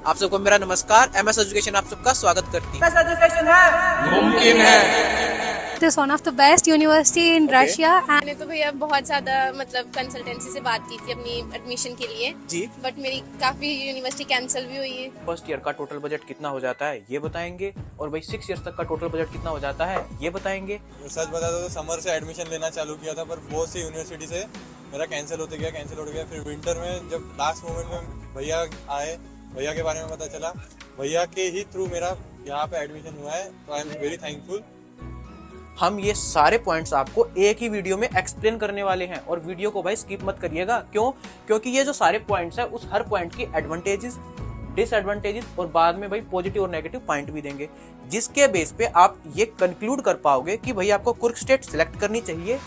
आप सबको मेरा नमस्कार। एमएस एजुकेशन आप सबका स्वागत करती है। एमएस एजुकेशन है, मुमकिन है। It is one of the best university in Russia. मैंने तो भैया बहुत ज़्यादा मतलब कंसल्टेंसी से बात की थी अपनी एडमिशन के लिए जी, बट मेरी काफ़ी यूनिवर्सिटी कैंसिल भी हुई है। फर्स्ट ईयर का टोटल बजट कितना हो जाता है ये बताएंगे, और भाई 6 ईयर्स तक का टोटल बजट कितना हो जाता है ये बताएंगे। सच बता दो तो समर से एडमिशन लेना चालू किया था, पर बहुत सी यूनिवर्सिटी से मेरा कैंसिल होते गया। फिर विंटर में जब लास्ट मोमेंट में भैया आए, भैया के बारे में पता चला, भैया के ही थ्रू मेरा यहाँ पे एडमिशन हुआ है, तो आई एम वेरी थैंकफुल। हम ये सारे पॉइंट्स आपको एक ही वीडियो में एक्सप्लेन करने वाले हैं, और वीडियो को भाई स्किप मत करिएगा। क्यों? क्योंकि ये जो सारे पॉइंट्स हैं उस हर पॉइंट की एडवांटेजेस, डिसएडवांटेजेस और बाद में भाई पॉजिटिव और नेगेटिव पॉइंट भी देंगे, जिसके बेस पे आप ये कंक्लूड कर पाओगे कि भाई आपको कुर्क स्टेट सिलेक्ट करनी चाहिए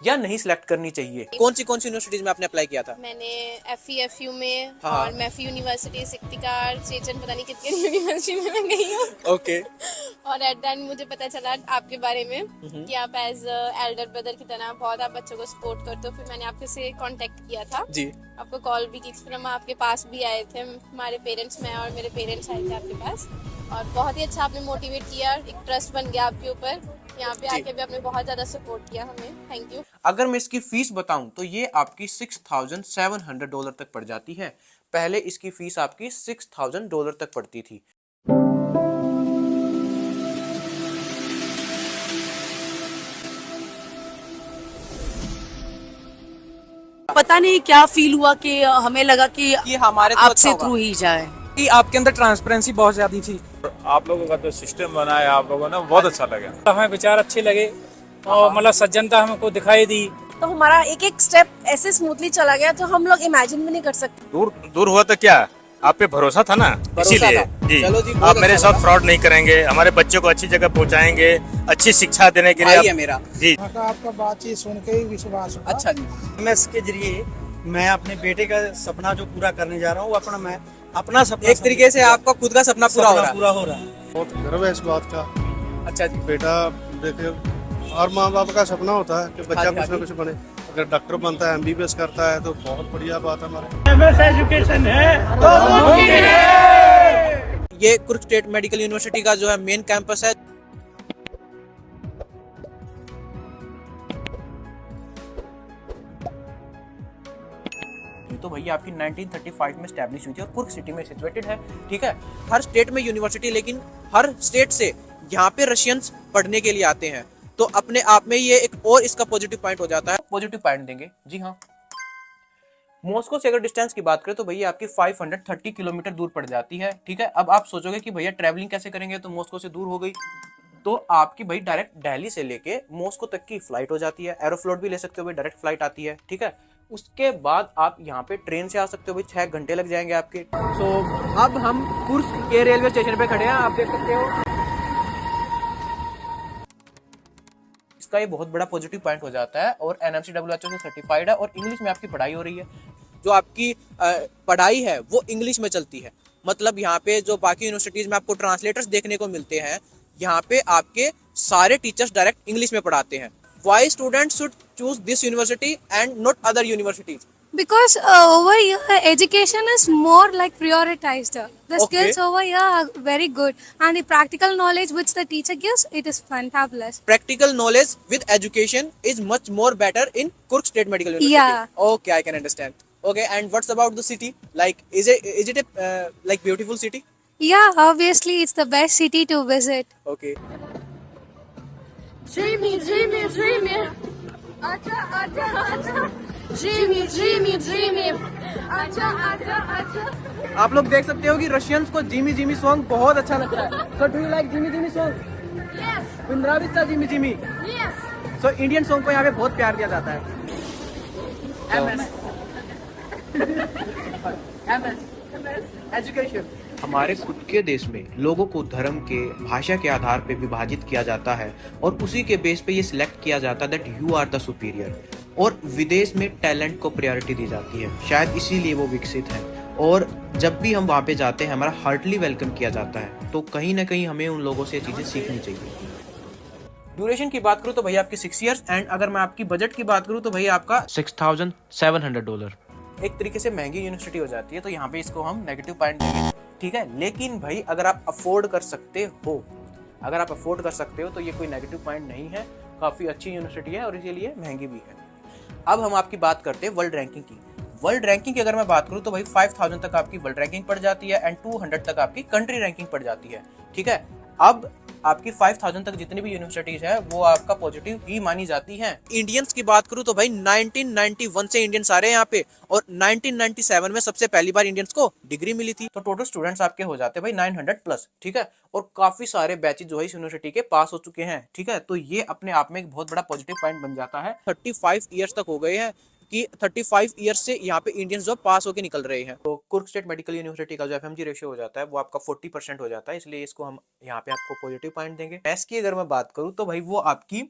या नहीं सिलेक्ट करनी चाहिए। कौन सी यूनिवर्सिटीज में आपने अप्लाई किया था? मैंने FEFU में हाँ। और मैफी यूनिवर्सिटी, सिक्तिकार, चेचन, पता नहीं कितनी यूनिवर्सिटी में मैं गई हूँ। ओके। और एट द एंड मुझे पता चला आपके बारे में कि आप एज एल्डर ब्रदर की तरह बहुत आप बच्चों को सपोर्ट करते हो। फिर मैंने आपके से कांटेक्ट किया था जी, आपको कॉल भी की थी, फिर हम आपके पास भी आए थे। हमारे पेरेंट्स, मैं और मेरे पेरेंट्स आए थे आपके पास, और बहुत ही अच्छा आपने मोटिवेट किया, एक ट्रस्ट बन गया आपके ऊपर। यहाँ पे आके भी आपने बहुत ज्यादा सपोर्ट किया हमें, थैंक यू। अगर मैं इसकी फीस बताऊं तो ये आपकी $6,700 तक पड़ जाती है। पहले इसकी फीस आपकी $6,000 तक पड़ती थी। पता नहीं क्या फील हुआ कि हमें लगा कि हमारे आपसे थ्रू ही जाए। कि आपके अंदर ट्रांसपेरेंसी बहुत ज्यादा थी। आप लोगों का जो सिस्टम बनाया आप लोगों ने बहुत अच्छा लगा। हमें विचार अच्छे लगे और मतलब सज्जनता हमको दिखाई दी। तो हमारा एक एक स्टेप ऐसे स्मूथली चला गया तो हम लोग इमेजिन भी नहीं कर सकते। दूर हुआ तो क्या, आप पे भरोसा था ना, इसीलिए जी, चलो जी, आप मेरे साथ फ्रॉड नहीं करेंगे, हमारे बच्चों को अच्छी जगह पहुंचाएंगे, अच्छी शिक्षा देने के लिए मेरा जी। आपका बातचीत सुन के ही विश्वास हुआ। अच्छा जी, एमएस के जरिए मैं अपने बेटे का सपना जो पूरा करने जा रहा हूँ, अपना सपना एक तरीके से आपका खुद का सपना पूरा हो रहा है। बहुत गर्व है इस बात का। अच्छा जी, बेटा देखिए, और माँ बाप का सपना होता है कि बच्चा कुछ ना कुछ बने। अगर डॉक्टर बनता है, MBBS करता है तो बहुत बढ़िया बात है। हमारे एमएस एजुकेशन है तो मुमकिन है। ये कुर्क स्टेट मेडिकल यूनिवर्सिटी का जो है मेन कैंपस है। तो भैया आपकी 1935 में स्टैब्लिश हुई थी और कुर्क सिटी में सिचुएटेड है। ठीक है, हर स्टेट में यूनिवर्सिटी, लेकिन हर स्टेट से यहाँ पे रशियंस पढ़ने के लिए आते हैं, तो अपने आप में ये एक और इसका पॉजिटिव पॉइंट हो जाता है। पॉजिटिव पॉइंट देंगे जी हाँ। मॉस्को से अगर डिस्टेंस की बात करें तो भैया आपकी 530 किलोमीटर दूर पड़ जाती है। ठीक है, अब आप सोचोगे कि भैया ट्रैवलिंग कैसे करेंगे, तो मॉस्को से दूर हो गई, तो आपकी भाई डायरेक्ट दिल्ली से लेके मॉस्को तक की फ्लाइट हो जाती है। एरोफ्लोट भी ले सकते हो भाई, डायरेक्ट फ्लाइट आती है। ठीक है, उसके बाद आप यहाँ पे ट्रेन से आ सकते हो भाई, 6 घंटे लग जाएंगे आपके। तो अब हम कुर्स्क के रेलवे स्टेशन पे खड़े हैं, आप देख सकते हो। इसका ये बहुत बड़ा पॉजिटिव पॉइंट हो जाता है, और NMC WHO से सर्टिफाइड है, और इंग्लिश में आपकी पढ़ाई हो रही है। जो आपकी पढ़ाई है वो इंग्लिश में चलती है। मतलब यहाँ पे जो बाकी यूनिवर्सिटीज में आपको ट्रांसलेटर्स देखने को मिलते हैं, यहाँ पे आपके सारे टीचर्स डायरेक्ट इंग्लिश में पढ़ाते हैं। Why students should choose this university and not other universities? Because over here education is more like prioritized. The skills over here are very good, and the practical knowledge which the teacher gives, it is fantabulous. Practical knowledge with education is much more better in Kursk State Medical University. Yeah. Okay, I can understand. Okay, and what's about the city? Like, is it a like beautiful city? Yeah, obviously it's the best city to visit. Okay. Dreamy, dreamy, dreamy. Acha, acha, acha. Dreamy, dreamy, dreamy. Acha, acha, acha. आप लोग देख सकते हो कि Russians को Jimmy Jimmy song बहुत अच्छा लगता है। So do you like Jimmy Jimmy song? Yes, विंद्राविस्ता Jimmy Jimmy. yes. So Indian song को यहाँ पे बहुत प्यार दिया जाता है। एजुकेशन। हमारे खुद के देश में लोगों को धर्म के, भाषा के आधार पे विभाजित किया जाता है, और उसी के बेस पे ये सिलेक्ट किया जाता है that you are the superior. और विदेश में टैलेंट को प्रायोरिटी दी जाती है, शायद इसीलिए वो विकसित है। और जब भी हम वहाँ पे जाते हैं हमारा हार्टली वेलकम किया जाता है, तो कहीं ना कहीं हमें उन लोगों से चीज़ें सीखनी चाहिए। ड्यूरेशन की बात करूँ तो भैया आपकी 6 इयर्स, एंड अगर मैं आपकी बजट की बात करूँ तो भैया आपका $6,700। एक तरीके से महंगी यूनिवर्सिटी हो जाती है, तो यहाँ पे इसको हम नेगेटिव पॉइंट देंगे, ठीक है। लेकिन भाई अगर आप अफोर्ड कर सकते हो, अगर आप अफोर्ड कर सकते हो तो ये कोई नेगेटिव पॉइंट नहीं है, काफ़ी अच्छी यूनिवर्सिटी है और इसीलिए महंगी भी है। अब हम आपकी बात करते हैं वर्ल्ड रैंकिंग की। वर्ल्ड रैंकिंग की अगर मैं बात करूं तो भाई 5000 तक आपकी वर्ल्ड रैंकिंग पड़ जाती है एंड 200 तक आपकी कंट्री रैंकिंग पड़ जाती है, ठीक है। अब आपकी 5000 तक जितनी भी यूनिवर्सिटीज है वो आपका पॉजिटिव ही मानी जाती हैं। इंडियंस की बात करूं तो भाई 1991 से इंडियंस आ रहे हैं यहाँ पे और 1997 में सबसे पहली बार इंडियंस को डिग्री मिली थी। तो टोटल स्टूडेंट्स आपके हो जाते हैं भाई 900 प्लस, ठीक है। और काफी सारे बैचेज जो है इस यूनिवर्सिटी के पास हो चुके हैं, ठीक है। तो ये अपने आप में एक बहुत बड़ा पॉजिटिव पॉइंट बन जाता है। 35 ईयर्स तक हो गए हैं कि 35 ईयर्स से यहाँ पे इंडियंस जो पास होके निकल रहे हैं। तो कुर्क स्टेट मेडिकल यूनिवर्सिटी का जो एफएमजी रेशियो हो जाता है वो आपका 40% हो जाता है, इसलिए इसको हम यहाँ पे आपको पॉजिटिव पॉइंट देंगे। मैथ्स की अगर मैं बात करूँ तो भाई वो आपकी,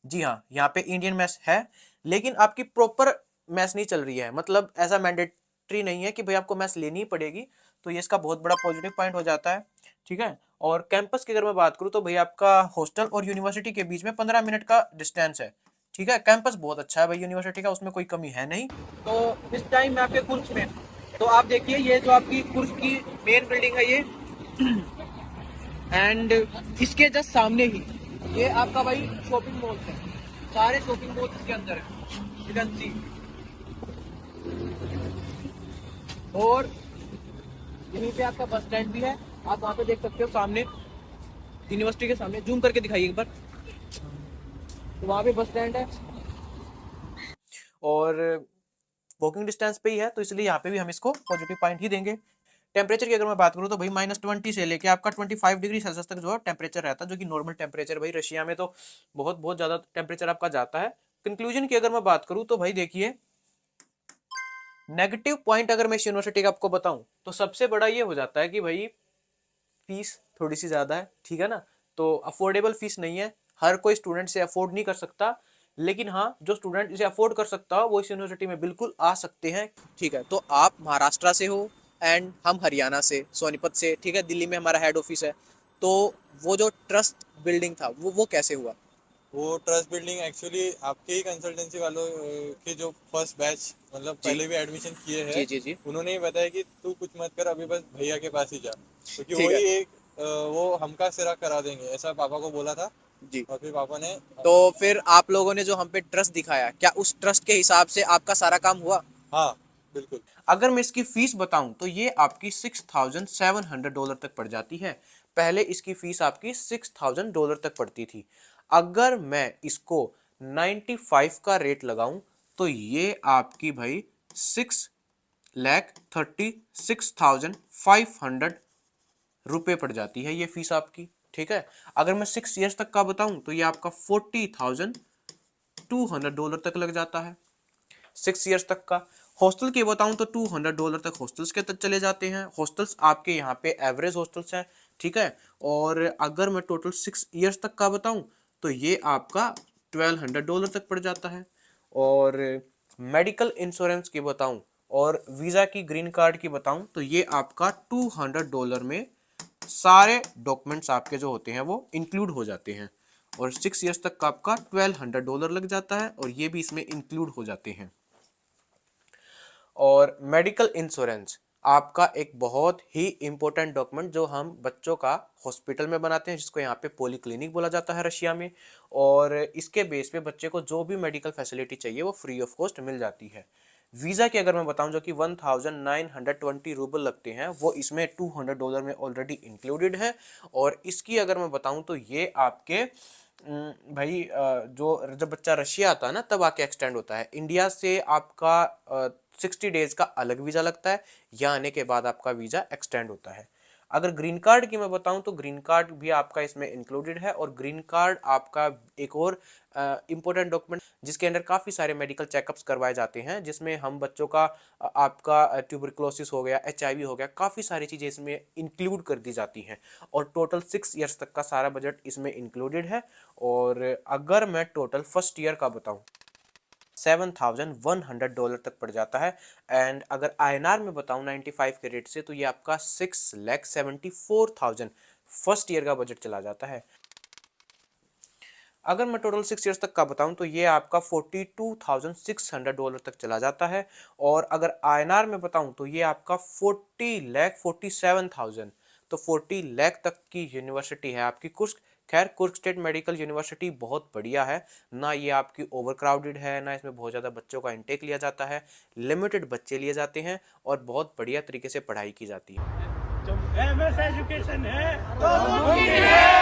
जी हाँ, यहाँ पे इंडियन मैथ्स है लेकिन आपकी प्रॉपर मैथ्स नहीं चल रही है, मतलब ऐसा मैंडेटरी नहीं है कि भाई आपको मैथ्स लेनी ही पड़ेगी, तो ये इसका बहुत बड़ा पॉजिटिव पॉइंट हो जाता है, ठीक है। और कैंपस की अगर मैं बात करूँ तो भाई आपका हॉस्टल और यूनिवर्सिटी के बीच में 15 मिनट का डिस्टेंस है, ठीक है। कैंपस बहुत अच्छा है भाई यूनिवर्सिटी का, उसमें कोई कमी है नहीं। तो इस टाइम मैं आपके कुर्स में, तो आप देखिए ये जो आपकी कुर्स की मेन बिल्डिंग है ये, एंड इसके जस्ट सामने ही ये आपका भाई शॉपिंग मॉल है, सारे शॉपिंग मॉल इसके अंदर है, यू कैन सी। और यहीं पे आपका बस स्टैंड भी है, आप वहां पे देख सकते हो सामने यूनिवर्सिटी के सामने, जूम करके दिखाइए एक बार, तो वहां पे बस स्टैंड है और वॉकिंग डिस्टेंस पे ही है, तो इसलिए यहाँ पे भी हम इसको पॉजिटिव पॉइंट ही देंगे। टेम्परेचर की अगर मैं बात करूँ तो भाई -20 से लेके आपका 25 डिग्री सेल्सियस तक जो है टेम्परेचर रहता है, जो कि नॉर्मल टेम्परेचर, भाई रशिया में तो बहुत बहुत ज़्यादा टेम्परेचर आपका जाता है। कंक्लूजन की अगर मैं बात करूँ तो भाई देखिए, नेगेटिव पॉइंट अगर मैं इस यूनिवर्सिटी का आपको बताऊं तो सबसे बड़ा ये हो जाता है कि भाई फीस थोड़ी सी ज़्यादा है, ठीक है ना। तो अफोर्डेबल फीस नहीं है, हर कोई स्टूडेंट से अफोर्ड नहीं कर सकता, लेकिन हाँ जो स्टूडेंट इसे अफोर्ड कर सकता हो वो इस यूनिवर्सिटी में बिल्कुल आ सकते हैं, ठीक है। तो आप महाराष्ट्र से हो एंड हम हरियाणा से, सोनीपत से, ठीक है। दिल्ली में हमारा हेड ऑफिस है, तो वो जो ट्रस्ट बिल्डिंग था वो कैसे हुआ? वो ट्रस्ट बिल्डिंग एक्चुअली आपके ही कंसल्टेंसी वालों के जो फर्स्ट बैच, मतलब पहले भी एडमिशन किए हैं, जी उन्होंने ही बताया कि तू कुछ मत कर, अभी बस भैया के पास ही जा, क्योंकि ठीक वही एक वो हमका सिरा करा देंगे, ऐसा पापा को बोला था जी। और फिर पापा ने, तो फिर आप लोगों ने जो हम पे ट्रस्ट दिखाया, क्या उस ट्रस्ट के हिसाब से आपका सारा काम हुआ? हाँ बिल्कुल। अगर मैं इसकी फीस बताऊं तो ये आपकी $6,700 तक पड़ जाती है। पहले इसकी फीस आपकी $6,000 तक पड़ती थी। अगर मैं इसको 95 का रेट लगाऊं तो ये आपकी भाई 6,36,500 रुपये पड़ जाती है ये फीस आपकी, ठीक है। अगर मैं 6 ईयर्स तक का बताऊं तो ये आपका $40,200 तक लग जाता है 6 ईयर्स तक का। हॉस्टल की बताऊं तो $200 तक हॉस्टल्स के तक चले जाते हैं। हॉस्टल्स आपके यहाँ पे एवरेज हॉस्टल्स हैं, ठीक है। और अगर मैं टोटल 6 ईयर्स तक का बताऊं तो ये आपका $1,200 तक पड़ जाता है। और मेडिकल इंश्योरेंस की बताऊं और वीज़ा की, ग्रीन कार्ड की बताऊं तो ये आपका $200 में सारे डॉक्यूमेंट्स आपके जो होते हैं वो इंक्लूड हो जाते हैं। और 6 ईयर्स तक का आपका $1,200 लग जाता है और ये भी इसमें इंक्लूड हो जाते हैं। और मेडिकल इंश्योरेंस आपका एक बहुत ही इंपॉर्टेंट डॉक्यूमेंट जो हम बच्चों का हॉस्पिटल में बनाते हैं, जिसको यहाँ पे पॉलीक्लिनिक बोला जाता है रशिया में। और इसके बेस पे बच्चे को जो भी मेडिकल फैसिलिटी चाहिए वो फ्री ऑफ कॉस्ट मिल जाती है। वीज़ा की अगर मैं बताऊं जो कि 1920 रूबल लगते हैं, वो इसमें $200 में ऑलरेडी इंक्लूडेड है। और इसकी अगर मैं बताऊं तो ये आपके भाई जो जब बच्चा रशिया आता है ना तब आके एक्सटेंड होता है। इंडिया से आपका 60 डेज का अलग वीज़ा लगता है, यहाँ आने के बाद आपका वीज़ा एक्सटेंड होता है। अगर ग्रीन कार्ड की मैं बताऊं तो ग्रीन कार्ड भी आपका इसमें इंक्लूडेड है। और ग्रीन कार्ड आपका एक और इम्पोर्टेंट डॉक्यूमेंट जिसके अंदर काफ़ी सारे मेडिकल चेकअप्स करवाए जाते हैं, जिसमें हम बच्चों का आपका ट्यूबरक्लोसिस हो गया, HIV हो गया, काफ़ी सारी चीज़ें इसमें इंक्लूड कर दी जाती हैं। और टोटल 6 ईयर्स तक का सारा बजट इसमें इंक्लूडेड है। और अगर मैं टोटल फर्स्ट ईयर का बताऊँ $7,100 तक पड़ जाता है। एंड अगर INR में बताऊं 95 के रेट से तो ये आपका 6,74,000 फर्स्ट ईयर का बजट चला जाता है। अगर मैं टोटल 6 ईयर्स तक का बताऊं तो ये आपका $42,600 तक चला जाता है। और अगर INR में बताऊं तो ये आपका 40,47,000, तो 40 लाख तक की यूनिवर्सिटी है आपकी कुर्स्क। खैर कुर्स्क स्टेट मेडिकल यूनिवर्सिटी बहुत बढ़िया है, ना ये आपकी ओवर क्राउडेड है, ना इसमें बहुत ज़्यादा बच्चों का इंटेक लिया जाता है, लिमिटेड बच्चे लिए जाते हैं और बहुत बढ़िया तरीके से पढ़ाई की जाती है। एमएस एजुकेशन है तो मुमकिन है।